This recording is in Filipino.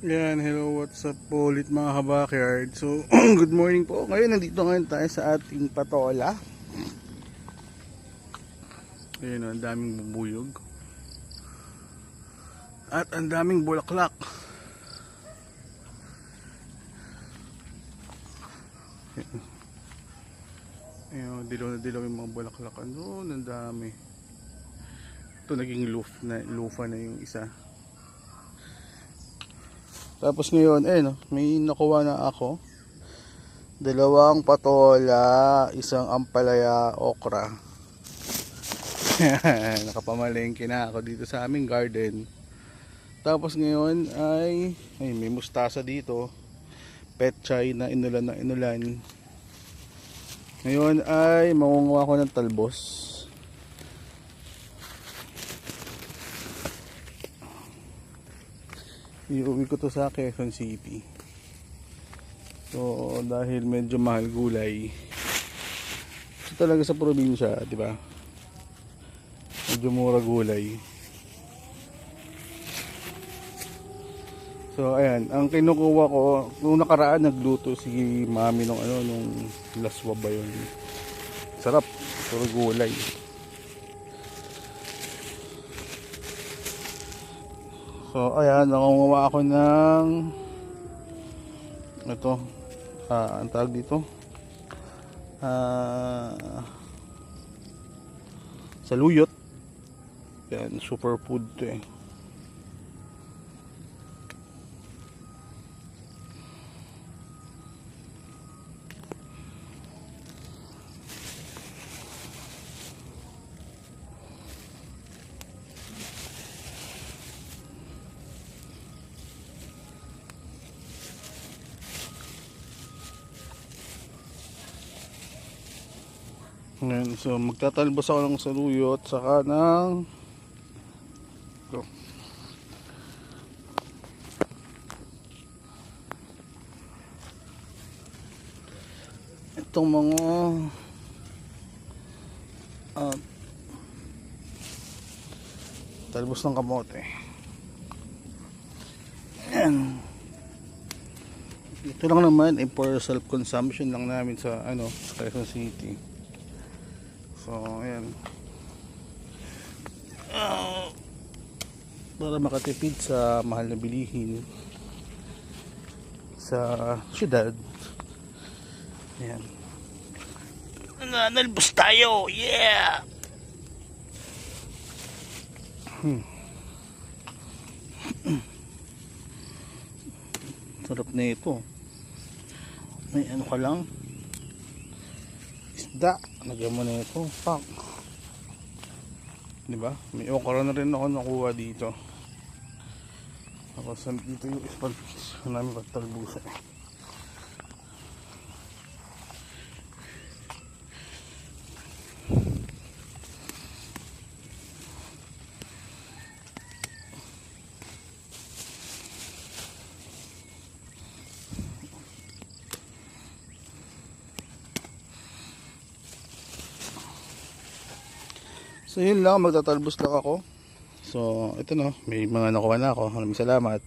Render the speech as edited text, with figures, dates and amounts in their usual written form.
Yan, hello, what's up po ulit mga kabakyard. So, good morning po. Ngayon, nandito ngayon tayo sa ating patola. Ayun, ang daming bubuyog. At ang daming bulaklak. Ayun, dilaw na dilaw yung mga bulaklak. Ano, ang dami. Ito, naging lufa na yung isa. Tapos ngayon, no, may nakuha na ako. Dalawang patola, isang ampalaya okra. Nakapamalengke na ako dito sa aming garden. Tapos ngayon ay may mustasa dito. Petchay na inulan. Ngayon ay mangunguha ko ng talbos. Iuwi ko to sa Quezon City. So dahil medyo mahal gulay. Ito talaga sa probinsya, di ba? Medyo mura gulay. So ayan, ang kinukuha ko, nung nakaraan nagluto si mami nung laswa ba yun. Sarap, puro gulay. So ayan, nangunguha ako ng ito, ang tawag dito, saluyot. Yan, superfood to eh. Ngayon, so magtatalbos ako ng saluyot saka ng ito. Itong mga talbos ng kamote. Ayan. Ito lang naman for self consumption lang namin sa sa Quezon City. So ayan, para makatipid sa mahal na bilihin sa syudad. Ayan, nanalbos tayo, yeah. Sarap na ito. May ano ka lang, isda, lagyan mo na ito, pak. Diba? May okra na rin ako nakuha dito. Tapos dito yung ispag namin pagtalbusa. So yun lang, magtatalbos lang ako. So ito no, may mga nakuha na ako. Maraming salamat.